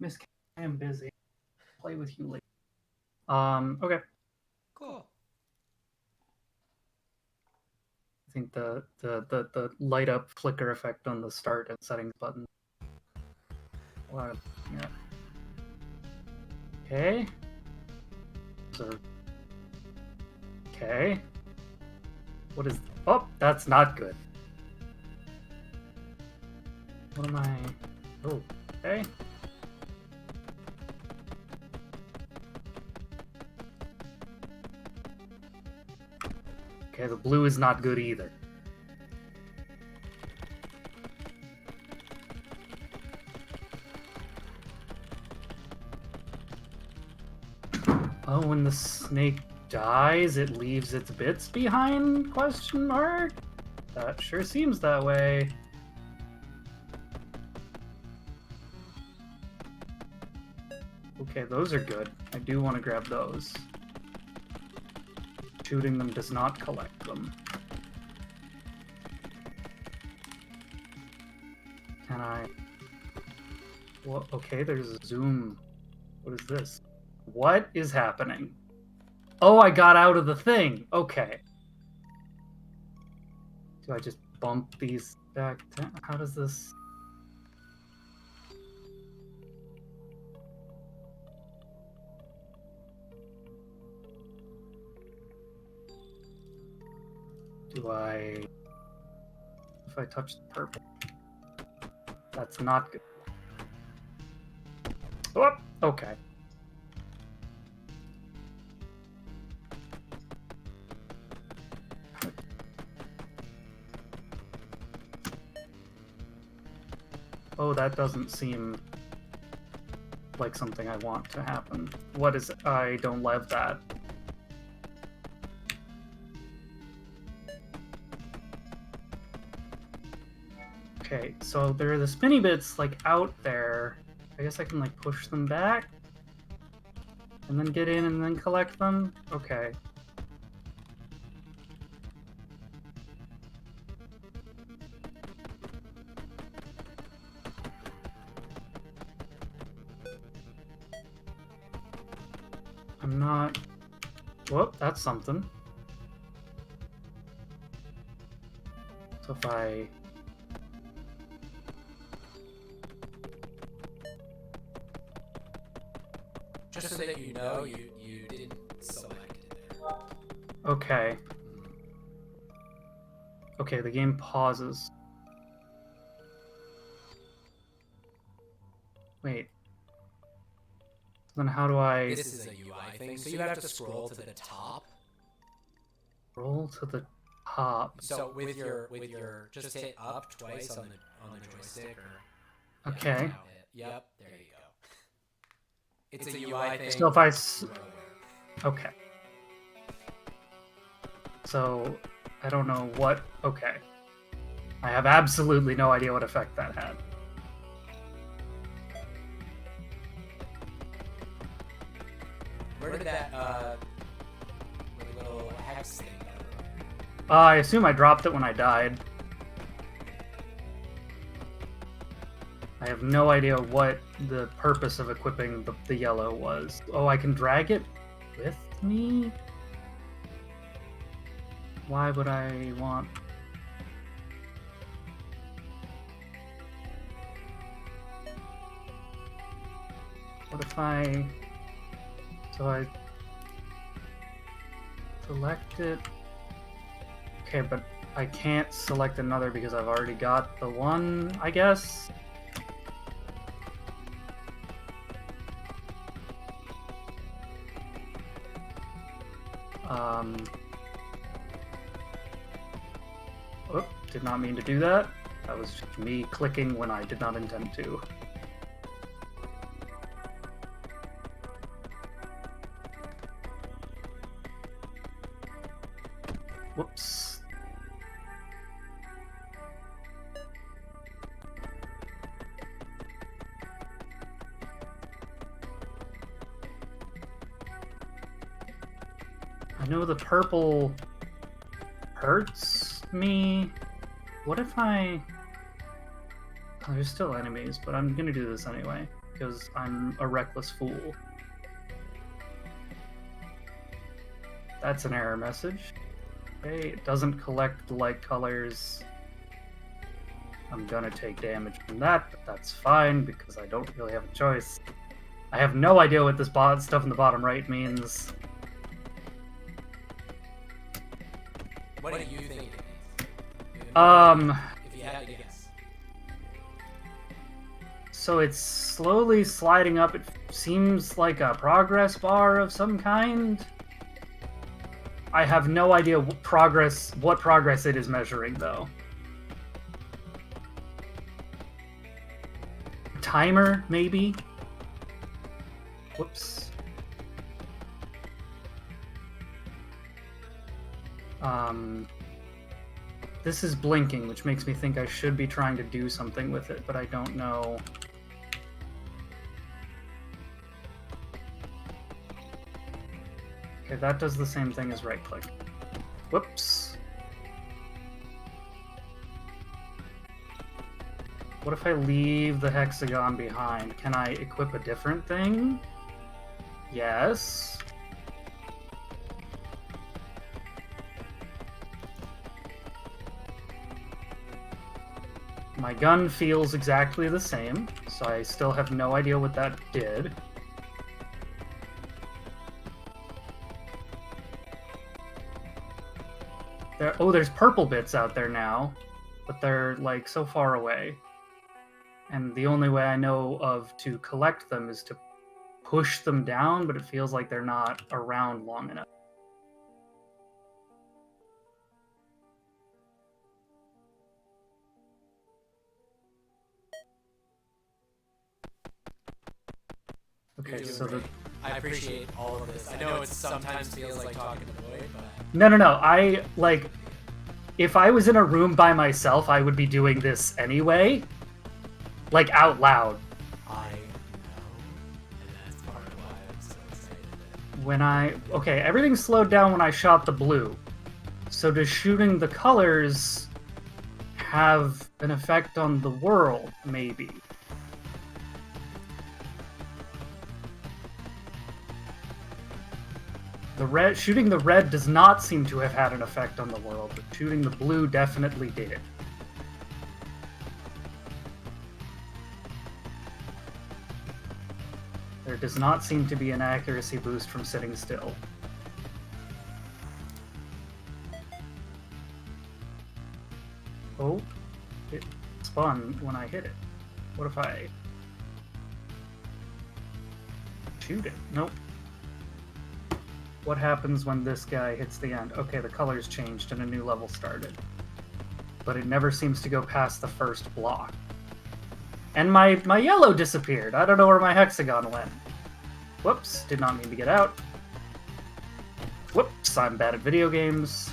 Miss K, I am busy. Play with you later. Okay. Cool. I think the light up flicker effect on the start and settings button. Yeah. Okay. Okay. What is? Oh, that's not good. What am I? Oh, okay. Okay, the blue is not good either. Oh, when the snake dies, it leaves its bits behind? Question mark? That sure seems that way. Okay, those are good. I do want to grab those. Shooting them does not collect them. Can I... Well, okay, there's a zoom. What is this? What is happening? Oh, I got out of the thing. Okay. Do I just bump these back? How does this... Do I... If I touch the purple? That's not good. Oh, okay. Oh, that doesn't seem like something I want to happen. What is... I don't love that. Okay, so there are the spinny bits, like, out there. I guess I can, like, push them back? And then get in and then collect them? Okay. I'm not... Whoop, that's something. So if I... Just so that you know, you didn't select it there. Okay. Okay, the game pauses. Wait. Then how do I... This is a UI thing, so you have to scroll to the top. Roll to the top. So with your just hit up twice on the joystick or... Okay. Yep, there you go. It's a UI thing. So if I... Okay. So, I don't know what... Okay. I have absolutely no idea what effect that had. Where did that little hex thing go? I assume I dropped it when I died. I have no idea what the purpose of equipping the yellow was. Oh, I can drag it with me? Why would I want... What if I... So I select it. Okay, but I can't select another because I've already got the one, I guess. Oop, did not mean to do that. That was just me clicking when I did not intend to. Whoops. I know the purple hurts me. What if I... Oh, there's still enemies, but I'm gonna do this anyway. because I'm a reckless fool. That's an error message. Okay, it doesn't collect the light colors. I'm gonna take damage from that, but that's fine because I don't really have a choice. I have no idea what this stuff in the bottom right means. What do you think it means? If you had to guess. So it's slowly sliding up. It seems like a progress bar of some kind. I have no idea what progress it is measuring, though. Timer, maybe? Whoops. This is blinking, which makes me think I should be trying to do something with it, but I don't know. Okay, that does the same thing as right-click. Whoops. What if I leave the hexagon behind? Can I equip a different thing? Yes. My gun feels exactly the same, so I still have no idea what that did. There's purple bits out there now, but they're like so far away. And the only way I know of to collect them is to push them down, but it feels like they're not around long enough. Okay, so I appreciate all of this. I know it sometimes feels like talking to the void, but... No. If I was in a room by myself, I would be doing this anyway. Like, out loud. I know, and that's part of why I'm so excited. Okay, everything slowed down when I shot the blue. So does shooting the colors have an effect on the world, maybe? Shooting the red does not seem to have had an effect on the world, but shooting the blue definitely did. There does not seem to be an accuracy boost from sitting still. Oh, it spun when I hit it. What if I shoot it? Nope. What happens when this guy hits the end? Okay, the colors changed and a new level started. But it never seems to go past the first block. And my yellow disappeared. I don't know where my hexagon went. Whoops, did not mean to get out. Whoops, I'm bad at video games.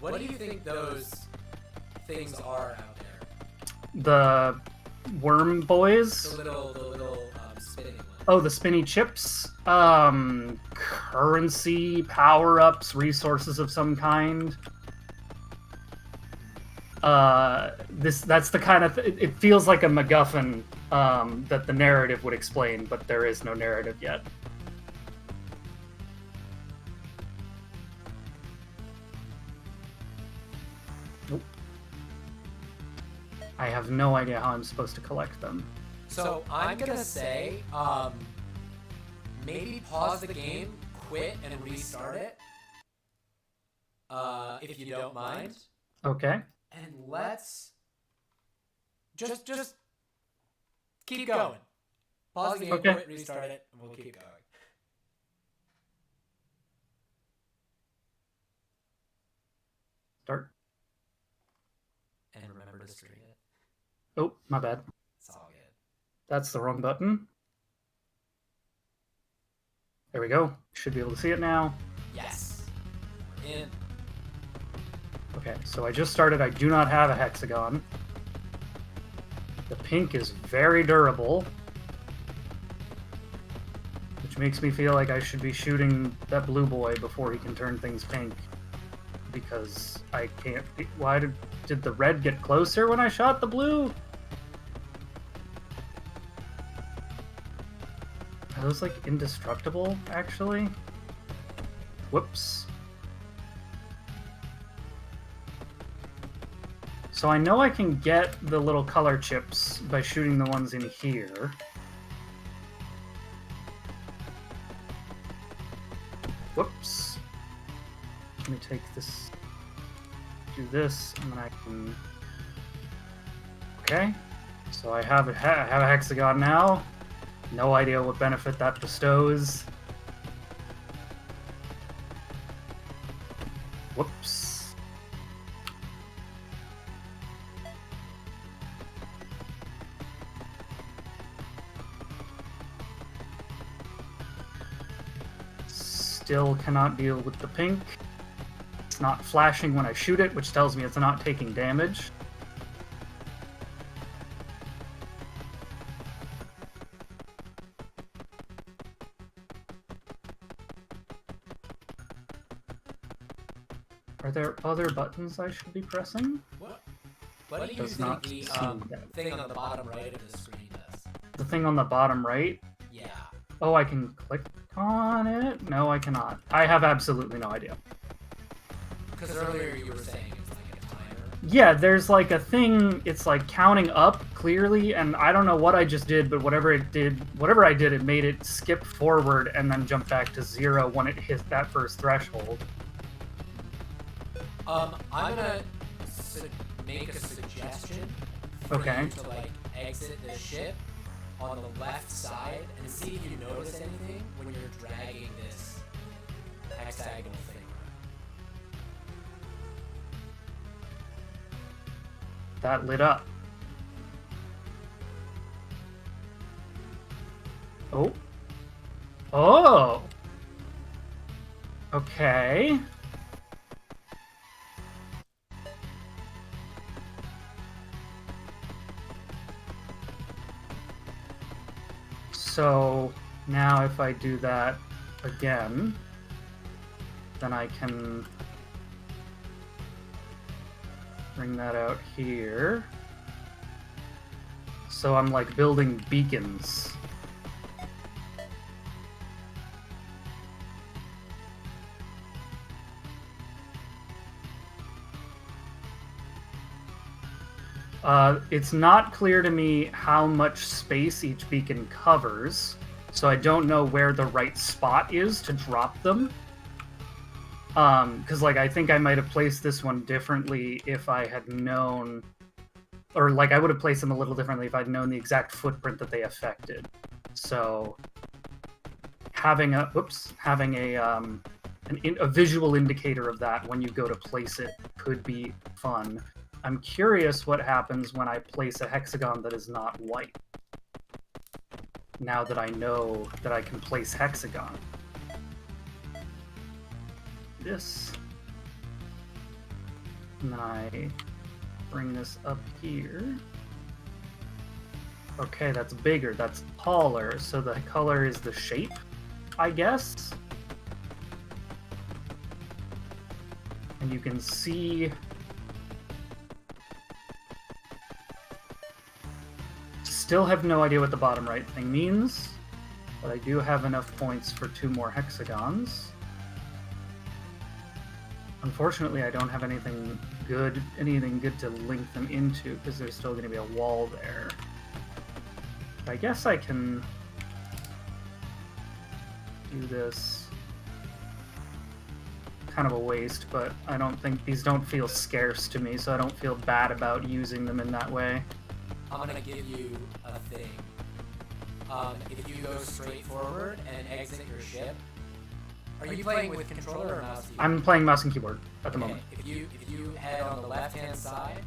What do you think those things are out there? The worm boys? The little spinning ones. Oh, the spinny chips? Currency, power-ups, resources of some kind. That's the kind of... It feels like a MacGuffin that the narrative would explain, but there is no narrative yet. I have no idea how I'm supposed to collect them. So I'm gonna say, maybe pause the game, quit, and restart it. If you don't mind. Okay. And let's just keep going. Pause the game, okay. Quit, restart it, and we'll keep going. Start. And remember to stream it. Oh, my bad. It's all good. That's the wrong button. There we go. Should be able to see it now. Yes. In. Okay, so I just started. I do not have a hexagon. The pink is very durable, which makes me feel like I should be shooting that blue boy before he can turn things pink. Because I can't... Why did the red get closer when I shot the blue? Are those, like, indestructible, actually? Whoops. So I know I can get the little color chips by shooting the ones in here. Whoops. Let me take this, do this, and then I can... Okay. So I have a hexagon now. No idea what benefit that bestows. Whoops. Still cannot deal with the pink. It's not flashing when I shoot it, which tells me it's not taking damage. Are there other buttons I should be pressing? What do you think the thing on the bottom right of the screen does? The thing on the bottom right? Yeah. Oh, I can click on it? No, I cannot. I have absolutely no idea. Because earlier you were saying it was like a timer. Yeah, there's like a thing, it's like counting up clearly, and I don't know what I just did, but whatever I did, it made it skip forward and then jump back to 0 when it hit that first threshold. I'm gonna make a suggestion for you to like exit the ship on the left side and see if you notice anything when you're dragging this hexagonal thing. That lit up. Oh. Oh! Okay. So now if I do that again, then I can bring that out here. So I'm like building beacons. It's not clear to me how much space each beacon covers, so I don't know where the right spot is to drop them. Because, like, I think I might have placed this one differently if I had known... Or, like, I would have placed them a little differently if I'd known the exact footprint that they affected. So, having a... Whoops. Having a visual indicator of that when you go to place it could be fun. I'm curious what happens when I place a hexagon that is not white. Now that I know that I can place hexagon. This. And then I bring this up here. Okay, that's bigger, that's taller, so the color is the shape, I guess. And you can see... Still have no idea what the bottom right thing means, but I do have enough points for 2 more hexagons. Unfortunately, I don't have anything good to link them into, because there's still going to be a wall there. But I guess I can do this. Kind of a waste, but I don't think these don't feel scarce to me, so I don't feel bad about using them in that way. I'm gonna give you a thing. If you go straight forward and exit your ship, are you playing with controller or mouse keyboard? I'm playing mouse and keyboard at the moment. If you head on the left-hand side,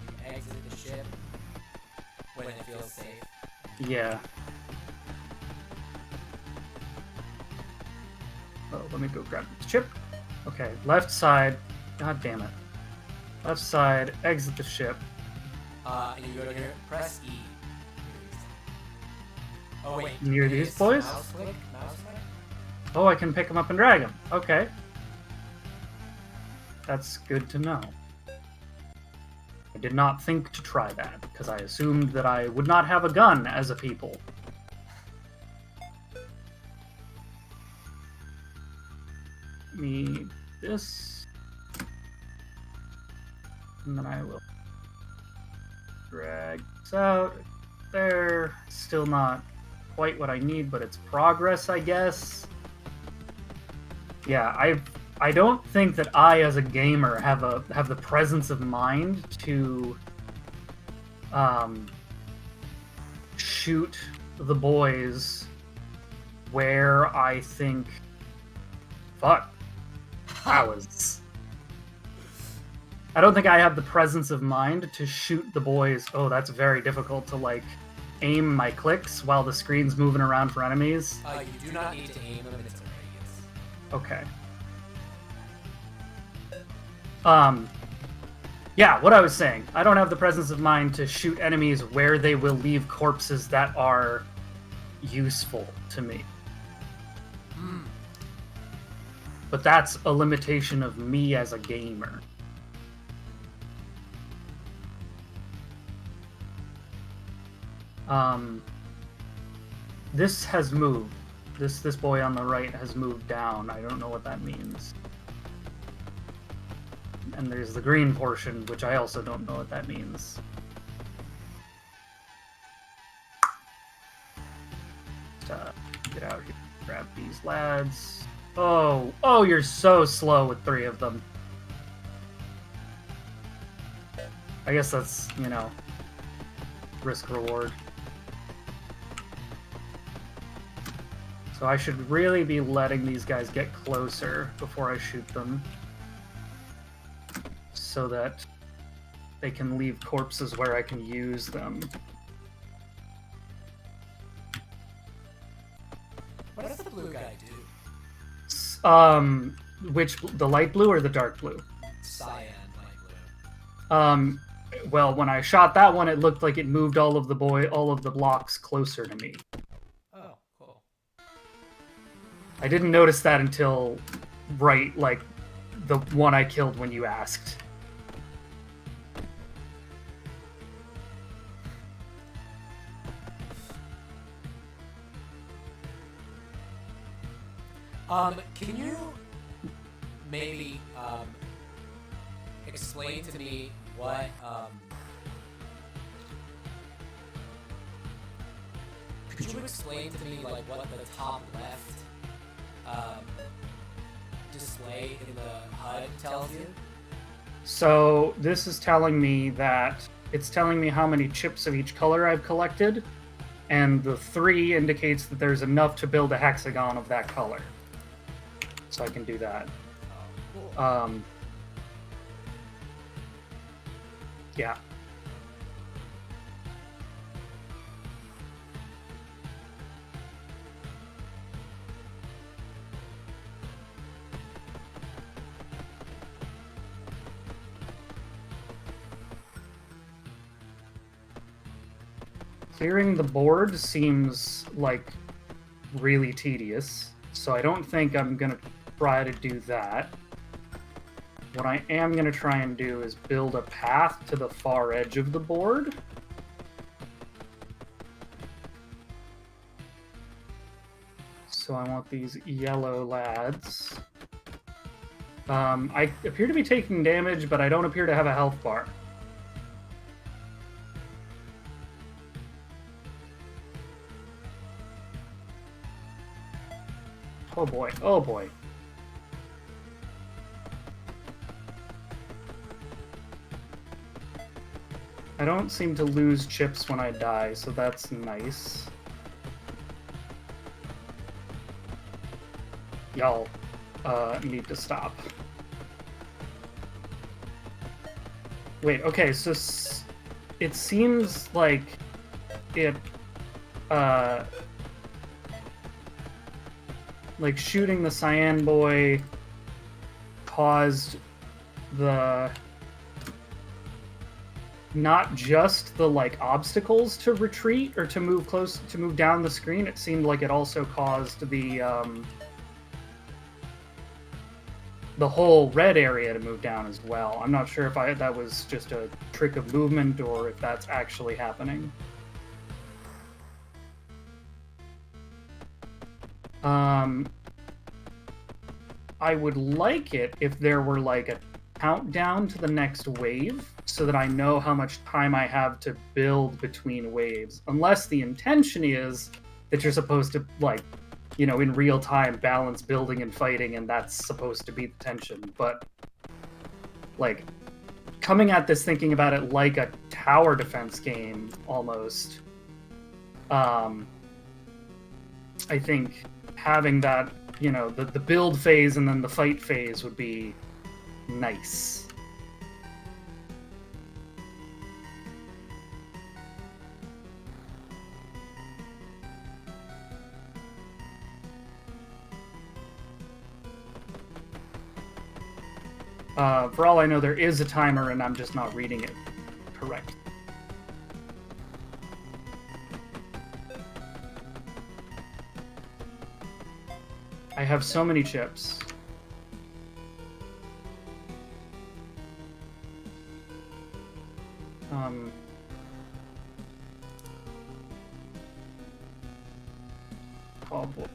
you exit the ship when it feels safe. Yeah. Oh, let me go grab the chip. Okay, left side. God damn it. Left side, exit the ship. And you go to here, press E. Oh wait. Near these boys? Mouse click? Mouse click? Oh, I can pick them up and drag them. Okay. That's good to know. I did not think to try that, because I assumed that I would not have a gun as a people. Me this. And then I will drag this out. There. Still not quite what I need, but it's progress, I guess. Yeah, I don't think that I, as a gamer, have the presence of mind to shoot the boys where I think. Fuck. I don't think I have the presence of mind to shoot the boys. Oh, that's very difficult to, like, aim my clicks while the screen's moving around for enemies. You do not need to aim them, it's a radius. Okay. Yeah, what I was saying. I don't have the presence of mind to shoot enemies where they will leave corpses that are useful to me. But that's a limitation of me as a gamer. This has moved. This boy on the right has moved down. I don't know what that means. And there's the green portion, which I also don't know what that means. Get out here. Grab these lads. Oh, you're so slow with 3 of them. I guess that's, risk reward. So I should really be letting these guys get closer before I shoot them, so that they can leave corpses where I can use them. What does the blue guy do? The light blue or the dark blue? Cyan, light blue. Well, when I shot that one, it looked like it moved all of the blocks closer to me. Oh, cool. I didn't notice that until the one I killed when you asked. Can you maybe explain to me what could you explain to me like what the top left display in the HUD tells you? So this is telling me that it's telling me how many chips of each color I've collected, and the 3 indicates that there's enough to build a hexagon of that color. So I can do that. Oh, cool. Yeah. Clearing the board seems like really tedious, so I don't think I'm gonna try to do that. What I am going to try and do is build a path to the far edge of the board. So I want these yellow lads. I appear to be taking damage, but I don't appear to have a health bar. Oh boy, oh boy. I don't seem to lose chips when I die, so that's nice. Y'all need to stop. Wait, okay, so it seems like it, like shooting the cyan boy caused the not just the like obstacles to retreat or to move down the screen. It seemed like it also caused the whole red area to move down as well. I'm not sure if that was just a trick of movement or if that's actually happening. I would like it if there were like a countdown to the next wave so that I know how much time I have to build between waves. Unless the intention is that you're supposed to, like, you know, in real time balance building and fighting, and that's supposed to be the tension. But, like, coming at this thinking about it like a tower defense game, almost, I think having that, you know, the build phase and then the fight phase would be nice. For all I know, there is a timer and I'm just not reading it correct. I have so many chips. Oh boy.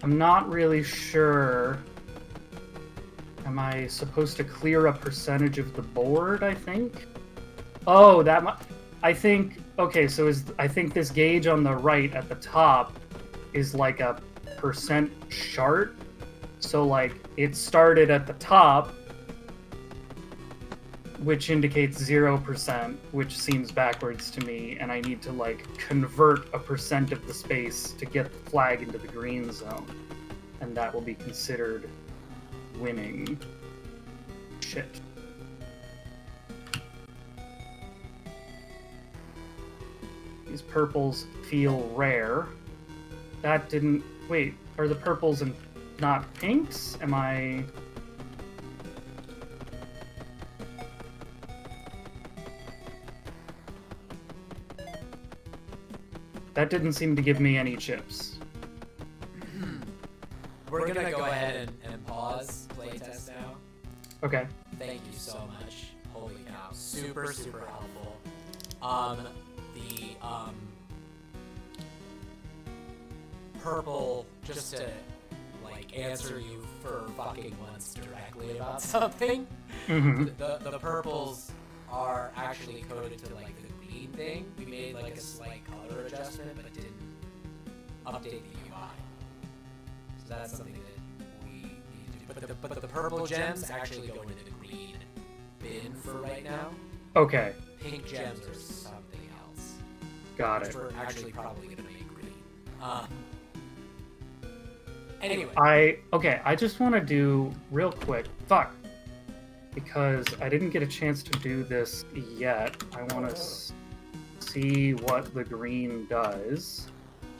I'm not really sure. Am I supposed to clear a percentage of the board, I think? Oh, I think... Okay, so I think this gauge on the right at the top is like a percent chart. So, like, it started at the top, which indicates 0%, which seems backwards to me, and I need to, like, convert a percent of the space to get the flag into the green zone. And that will be considered winning. Shit. These purples feel rare. That didn't... Wait, are the purples and not pinks? Am I... That didn't seem to give me any chips. We're gonna go ahead and pause playtest now. Okay. Thank you so much. Holy cow. Super, super helpful. Purple, just to, like, answer you for fucking once directly about something, the purples are actually coded to, like, the green thing. We made, like, a slight color adjustment, but didn't update the UI. So that's something that we need to do. But the purple gems actually go into the green bin for right now. Okay. Pink gems are something else. Got it. We're actually probably going to make green. Anyway. I just want to do real quick. Fuck. Because I didn't get a chance to do this yet. I want to see what the green does.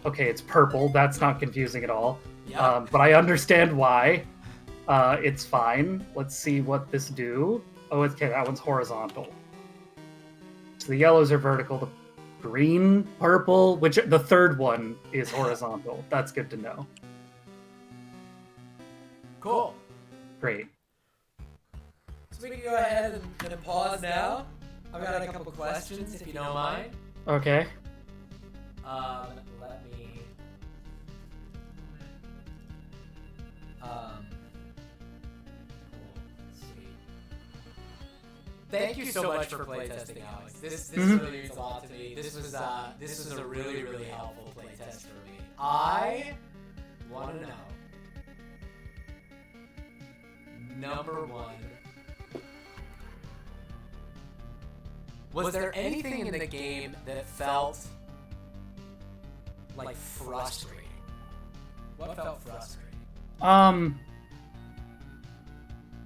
Okay, it's purple. That's not confusing at all. Yeah. But I understand why. It's fine. Let's see what this do. Oh, okay, that one's horizontal. So the yellows are vertical. The green, purple, which the third one is horizontal. That's good to know. Cool. Great. So we can go ahead and pause now. I've got a couple questions, if you don't mind. Okay. Let me... let's see. Thank you so much for playtesting, Alex. This really means a lot to me. This was a really, really helpful playtest for me. I want to know, number one, was there anything in the game that felt like frustrating? What felt frustrating?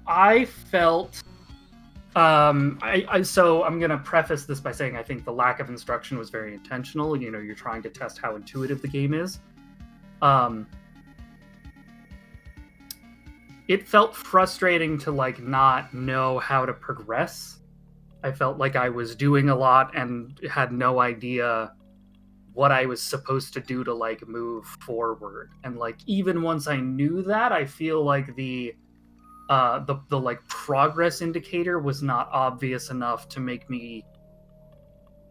I felt So I'm gonna preface this by saying I think the lack of instruction was very intentional. You know, you're trying to test how intuitive the game is. It felt frustrating to like not know how to progress. I felt like I was doing a lot and had no idea what I was supposed to do to like move forward. And like even once I knew that, I feel like the like progress indicator was not obvious enough to make me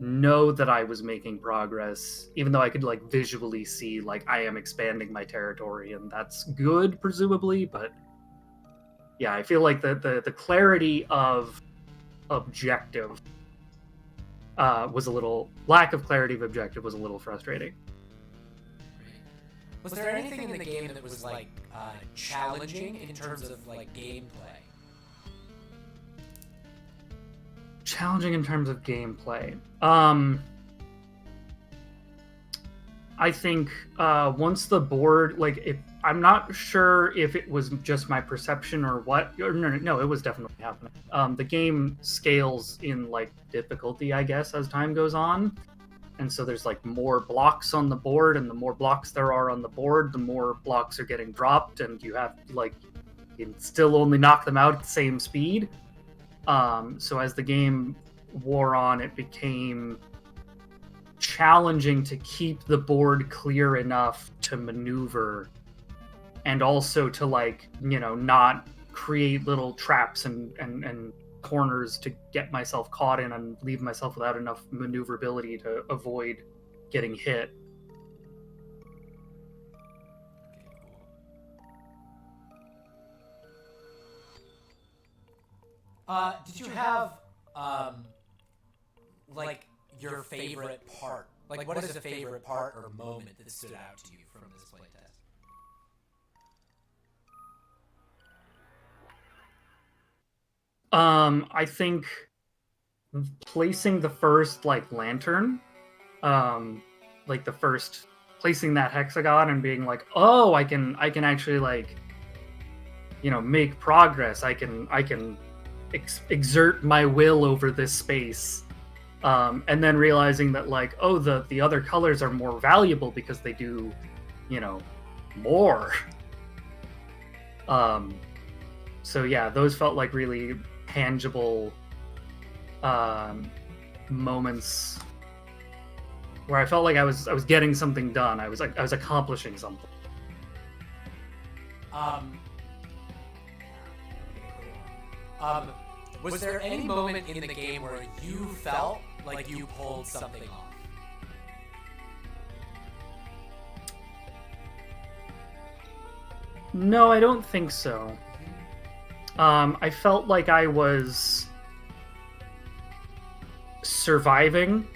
know that I was making progress, even though I could like visually see like I am expanding my territory, and that's good presumably. But yeah, I feel like the clarity of objective was a little lack of clarity of objective was a little frustrating. Was there anything in the game that was like challenging in terms of like gameplay? Challenging in terms of gameplay. I think once the board, like, if I'm not sure if it was just my perception or what. No, it was definitely happening. The game scales in like difficulty, I guess, as time goes on, and so there's like more blocks on the board, and the more blocks there are on the board, the more blocks are getting dropped, and you have like you can still only knock them out at the same speed. So as the game wore on, it became challenging to keep the board clear enough to maneuver, and also to like, you know, not create little traps and corners to get myself caught in and leave myself without enough maneuverability to avoid getting hit. Did you have like your favorite part? Like, what is a favorite part or moment that stood out to you from this playtest? I think placing the first like lantern, like the first placing that hexagon and being like, oh, I can actually like, you know, make progress. I can exert my will over this space. And then realizing that like, oh, the other colors are more valuable because they do, you know, more. So yeah, those felt like really tangible moments where I felt like I was getting something done. I was accomplishing something. Was there any moment in the game where you felt like you pulled something off? No, I don't think so. I felt like I was surviving.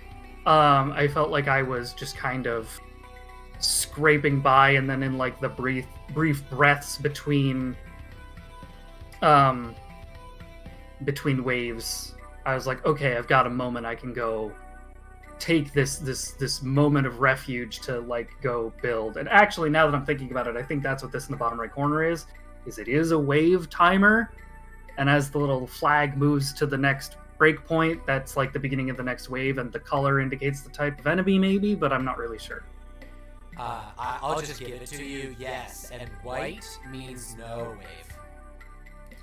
I felt like I was just kind of scraping by, and then in like the brief breaths between waves, I was like, okay, I've got a moment. I can go take this moment of refuge to like go build. And actually, now that I'm thinking about it, I think that's what this in the bottom right corner is it is a wave timer, and as the little flag moves to the next breakpoint, that's like the beginning of the next wave, and the color indicates the type of enemy maybe, but I'm not really sure. I'll just give it to you. Yes, and white means no wave.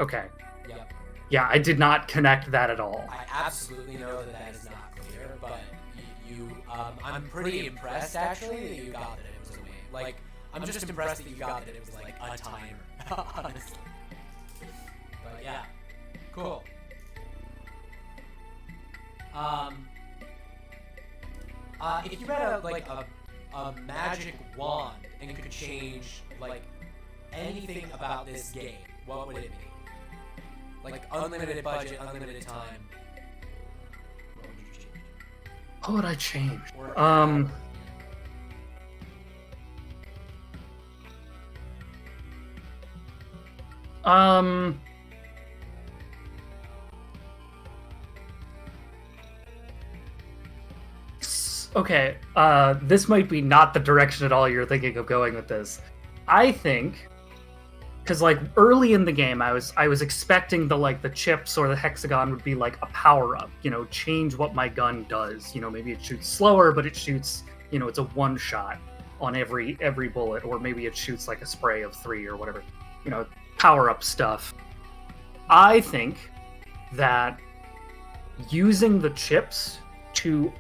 Okay. Yep. Yeah, I did not connect that at all. I absolutely know that is not clear, but I'm pretty impressed actually that you got that it was a wave. Like, I'm just impressed that you got that it was like a timer, honestly. But yeah, cool. If you had a magic wand and could change like anything about this game, what would it be? Like unlimited budget, unlimited time. What would you change? What would I change? Okay, this might be not the direction at all you're thinking of going with this. I think because like early in the game, I was expecting the chips or the hexagon would be like a power up, change what my gun does. Maybe it shoots slower, but it shoots, it's a one shot on every bullet, or maybe it shoots like a spray of 3 or whatever, power up stuff. I think that using the chips to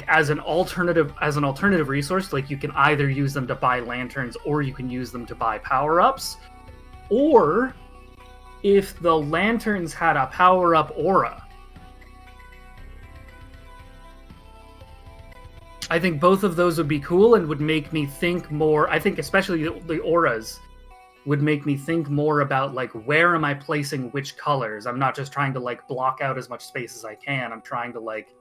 as an alternative resource, like you can either use them to buy lanterns or you can use them to buy power-ups, or if the lanterns had a power-up aura, I think both of those would be cool and would make me think more. I think especially the auras would make me think more about like, where am I placing which colors. I'm not just trying to like block out as much space as I can. I'm trying to like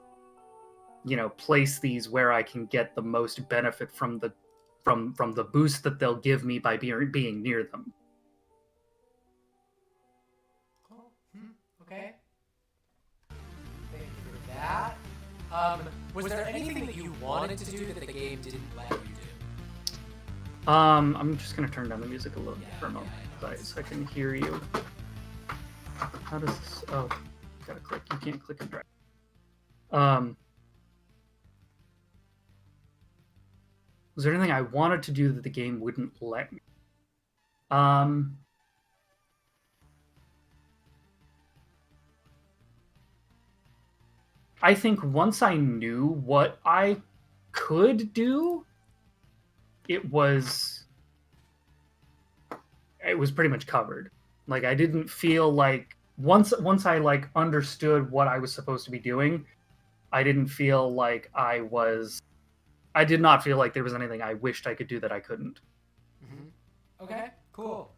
place these where I can get the most benefit from the boost that they'll give me by being near them. Oh, okay. Thank you for that. Was there anything that you wanted to do that the game didn't let you do? I'm just gonna turn down the music a little bit for a moment, so I can hear you. How does this? Oh, gotta click. You can't click and drag. Was there anything I wanted to do that the game wouldn't let me? I think once I knew what I could do, it was pretty much covered. Like, I didn't feel like once I like understood what I was supposed to be doing, I didn't feel like I did not feel like there was anything I wished I could do that I couldn't. Mm-hmm. Okay, cool.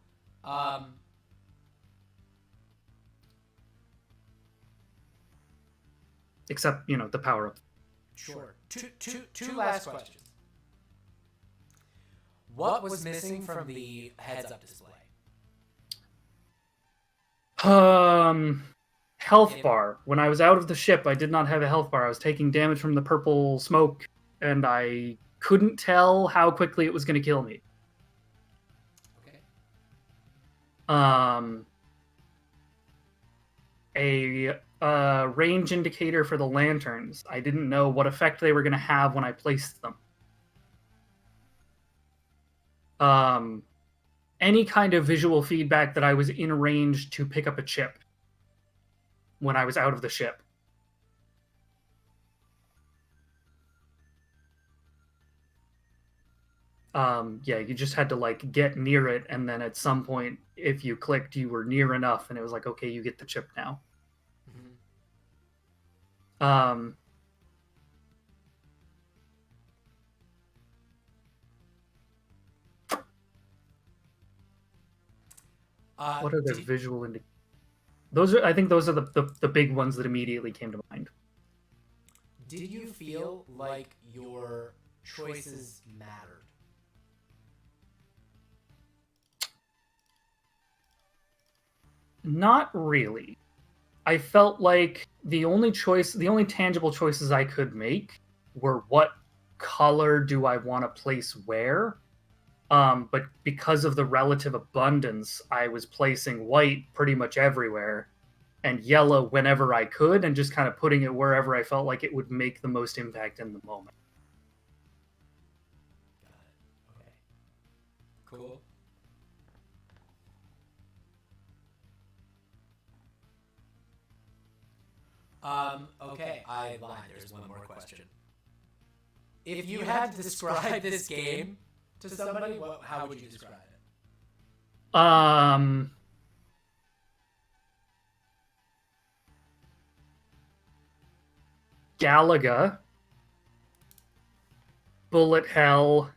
Except, the power up. Sure. Two last questions. What was missing from the heads-up display? Health bar. When I was out of the ship, I did not have a health bar. I was taking damage from the purple smoke, and I couldn't tell how quickly it was going to kill me. Okay. A range indicator for the lanterns. I didn't know what effect they were going to have when I placed them. Any kind of visual feedback that I was in range to pick up a chip when I was out of the ship. Yeah, you just had to like get near it, and then at some point, if you clicked, you were near enough, and it was like, okay, you get the chip now. Mm-hmm. What are the visual indicators? I think those are the big ones that immediately came to mind. Did you feel like your choices mattered? Not really. I felt like the only tangible choices I could make were what color do I want to place where. But because of the relative abundance, I was placing white pretty much everywhere and yellow whenever I could, and just kind of putting it wherever I felt like it would make the most impact in the moment. Got it. Okay. Cool. Okay, I lied. There's one more question. If you had to describe this game to somebody, how would you describe it? Galaga, bullet hell.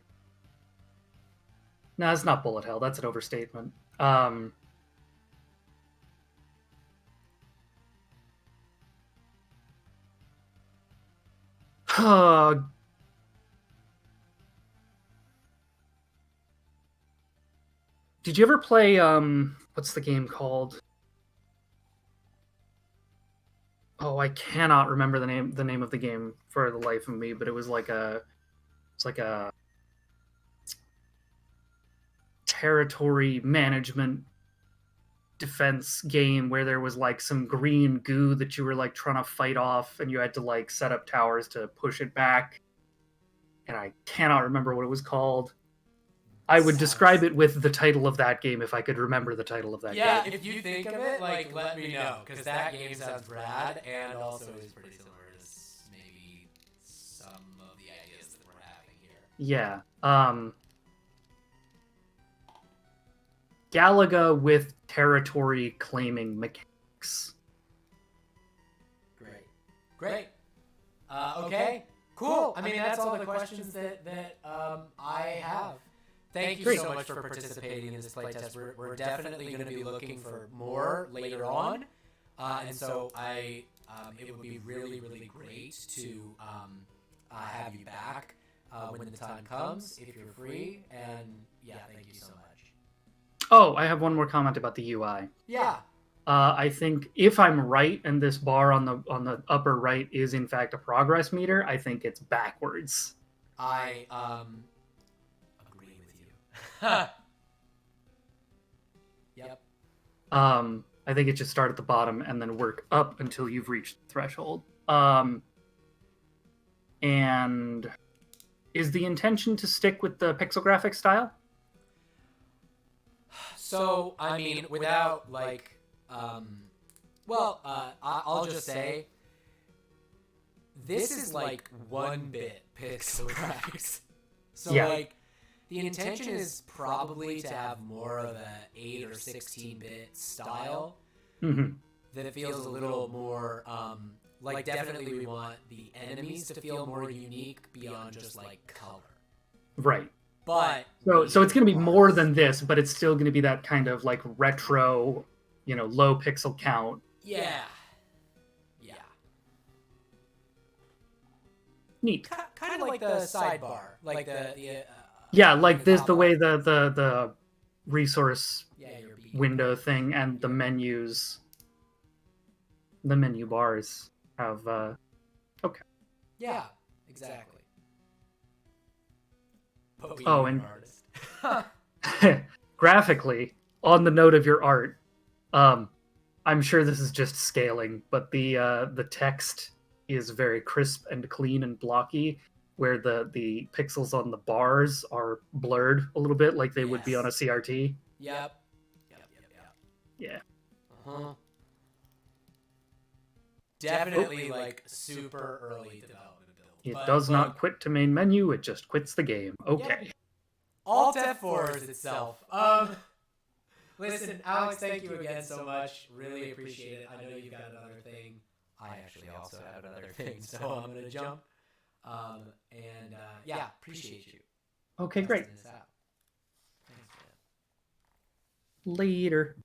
No, it's not bullet hell. That's an overstatement. Did you ever play what's the game called? Oh, I cannot remember the name of the game for the life of me, but it was like a territory management defense game where there was like some green goo that you were like trying to fight off, and you had to like set up towers to push it back. And I cannot remember what it was called. I would describe it with the title of that game if I could remember the title of that game. Yeah, if you think of it, like, let me know, because that game sounds rad, and also is pretty similar to maybe some of the ideas that we're having here. Yeah. Galaga with territory claiming mechanics. Great. Okay. Cool. I mean, that's all the questions that I have. Thank you so much for participating in this playtest. We're definitely going to be looking for more later on, and so it would be really, really great to have you back when the time comes, if you're free. And yeah, thank you so much. Oh, I have one more comment about the UI. Yeah. I think if I'm right, and this bar on the upper right is in fact a progress meter, I think it's backwards. I agree with you. Yep. I think it should start at the bottom and then work up until you've reached the threshold. And is the intention to stick with the pixel graphic style? So, I mean, without, like, I'll just say, this is, like, 1-bit pixel graphics. So, yeah. Like, the intention is probably to have more of a 8 or 16-bit style. Mm-hmm. That it feels a little more, like, definitely we want the enemies to feel more unique beyond just, like, color. Right. But so it's going to be more than this, but it's still going to be that kind of like retro, low pixel count. Yeah. Neat. Kind of like the sidebar, like the yeah, like this the way the resource window thing and the menus, the menu bars have. Okay. Yeah, exactly. Oh, and graphically, on the note of your art, I'm sure this is just scaling, but the text is very crisp and clean and blocky, where the pixels on the bars are blurred a little bit, like they would be on a CRT. Yep. Yeah. Uh-huh. Definitely like super early development. It does not quit to main menu, it just quits the game. Okay. Yep. Alt F4 is itself. Listen, Alex, thank you again so much. Really appreciate it. I know you've got another thing. I actually also have another thing, so I'm going to jump. Yeah, appreciate you. Okay, great. Later.